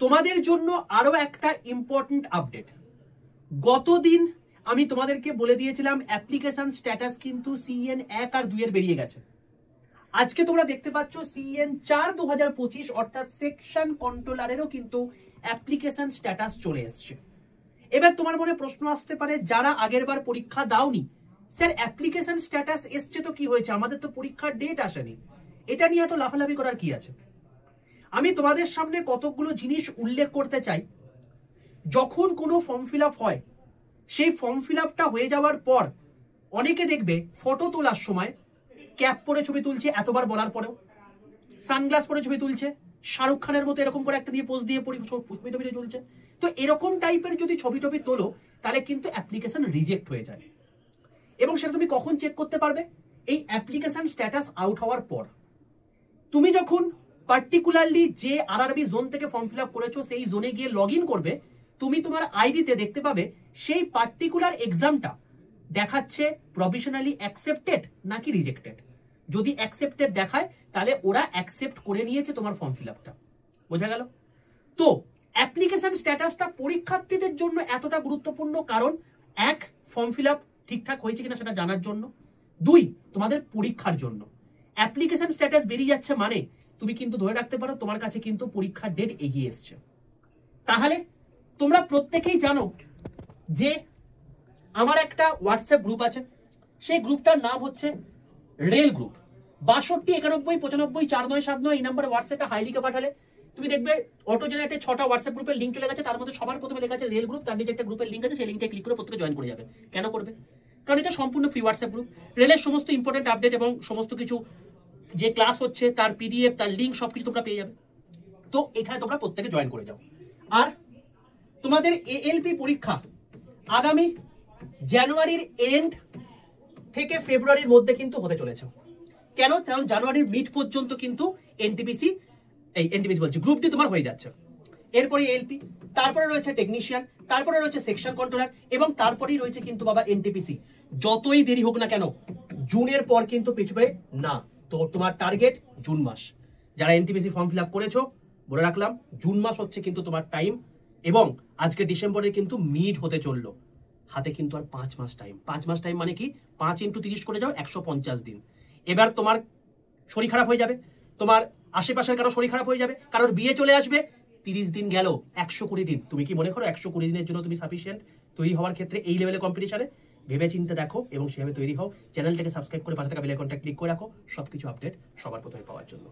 তোমাদের জন্য আরো একটা ইম্পর্টেন্ট আপডেট। গতদিন আমি তোমাদেরকে বলে দিয়েছিলাম অ্যাপ্লিকেশন স্ট্যাটাস কিন্তু CN 1 আর 2 এর বেরিয়ে গেছে। আজকে তোমরা দেখতে পাচ্ছ CN 4 2025 অর্থাৎ সেকশন কন্ট্রোলারেরও কিন্তু অ্যাপ্লিকেশন স্ট্যাটাস চলে এসছে। এবার তোমার মনে প্রশ্ন আসতে পারে, যারা আগের বার পরীক্ষা দাওনি, স্যার অ্যাপ্লিকেশন স্ট্যাটাস এসছে তো কি হয়েছে, আমাদের তো পরীক্ষার ডেট আসেনি, এটা নিয়ে এত লাফালাফি করার কি আছে? আমি তোমাদের সামনে কতগুলো জিনিস উল্লেখ করতে চাই। যখন কোনো ফর্ম ফিল আপ হয়, সেই ফর্ম ফিল আপটা হয়ে যাওয়ার পর অনেকে দেখবে ফটো তোলার সময় ক্যাপ পরে ছবি তুলছে, এতবার বলার পরেও সানগ্লাস পরে ছবি তুলছে, শাহরুখ খানের মতো এরকম করে একটা দিয়ে পোজ দিয়ে ছবি তুলছে। তো এরকম টাইপের যদি ছবি টবি তোলো তাহলে কিন্তু অ্যাপ্লিকেশন রিজেক্ট হয়ে যায়। এবং সেটা তুমি কখন চেক করতে পারবে? এই অ্যাপ্লিকেশন স্ট্যাটাস আউট হওয়ার পর। তুমি যখন পার্টিকুলারলি যে আরআরবি জোন থেকে ফর্ম ফিল আপ করেছো সেই জোনে গিয়ে লগ ইন করবে, তুমি তোমার আইডিতে দেখতে পাবে সেই পার্টিকুলার এক্সামটা দেখাচ্ছে প্রভিশনালি অ্যাকসেপ্টেড নাকি রিজেক্টেড। যদি অ্যাকসেপ্টেড দেখায় তাহলে ওরা অ্যাকসেপ্ট করে নিয়েছে তোমার ফর্ম ফিল আপটা। বোঝা গেল? তো অ্যাপ্লিকেশন স্ট্যাটাসটা পরীক্ষার্থীদের জন্য এতটা গুরুত্বপূর্ণ কারণ, এক, ফর্ম ফিল আপ ঠিকঠাক হয়েছে কিনা সেটা জানার জন্য, দুই, তোমাদের পরীক্ষার জন্য। অ্যাপ্লিকেশন স্ট্যাটাস বেরিয়ে যাচ্ছে মানে তুমি কিন্তু ধরে রাখতে পারো তোমার কাছে কিন্তু পরীক্ষার ডেট এগিয়ে এসছে। তাহলে তোমরা প্রত্যেকেই জানো যে আমার একটা হোয়াটসঅ্যাপ গ্রুপ আছে, সেই গ্রুপটার নাম হচ্ছে রেল গ্রুপ। 62 91 95 4979 এই নাম্বারে হোয়াটসঅ্যাপে হাই লিখে পাঠালে তুমি দেখবে অটো জেনারেটে 6টা হোয়াটসঅ্যাপ গ্রুপের লিঙ্ক চলে গেছে। তার মধ্যে সবার প্রথমে লেখা আছে রেল গ্রুপ, তার নিচে একটা গ্রুপের লিঙ্ক আছে, সেই লিঙ্কে ক্লিক করে প্রত্যেকে জয়েন করে যাবে। কেন করবে? কারণ এটা সম্পূর্ণ ফ্রি হোয়াটসঅ্যাপ গ্রুপ। রেলের সমস্ত ইম্পর্টেন্ট আপডেট এবং সমস্ত কিছু যে ক্লাস হচ্ছে তার PDF, তার লিঙ্ক সবকিছু তোমরা পেয়ে যাবে। তো এখানে তোমরা প্রত্যেকে জয়েন করে যাও। আর তোমাদের ALP পরীক্ষা আগামী জানুয়ারির এন্ড থেকে ফেব্রুয়ারির মধ্যে কিন্তু হতে চলেছে। কেন? কারণ জানুয়ারির মিড পর্যন্ত কিন্তু এনটিপিসি বলছি গ্রুপ ডি তোমার হয়ে যাচ্ছে। এরপরে ALP, তারপরে রয়েছে টেকনিশিয়ান, তারপরে রয়েছে সেকশন কন্ট্রোলার এবং তারপরেই রয়েছে কিন্তু বাবা এনটিপিসি। যতই দেরি হোক না কেন জুনের পর কিন্তু পিছবে না। তো তোমার টার্গেট জুন মাস। যারা এনটিপিসি ফর্ম ফিল আপ করেছো বলে রাখলাম, জুন মাস হচ্ছে কিন্তু তোমার টাইম। এবং আজকে ডিসেম্বরে কিন্তু মিড হতে চললো, হাতে কিন্তু আর 5 মাস টাইম। 5 মাস টাইম মানে কি? 5 × 30 করে যাও, 150 দিন। এবার তোমার শরীর খারাপ হয়ে যাবে, তোমার আশেপাশের কারো শরীর খারাপ হয়ে যাবে, কারোর বিয়ে চলে আসবে, 30 দিন গেল, 120 দিন। তুমি কি মনে করো 120 দিনের জন্য তুমি সাফিসিয়েন্ট তৈরি হওয়ার ক্ষেত্রে এই লেভেলে কম্পিটিশনে? ভেবে চিন্তে দেখো এবং সেভাবে তৈরি হও। চ্যানেলটাকে সাবস্ক্রাইব করে পাশে থাকা বেল আইকনটা ক্লিক করে রাখো সবকিছু আপডেট সবার প্রথমে পাওয়ার জন্য।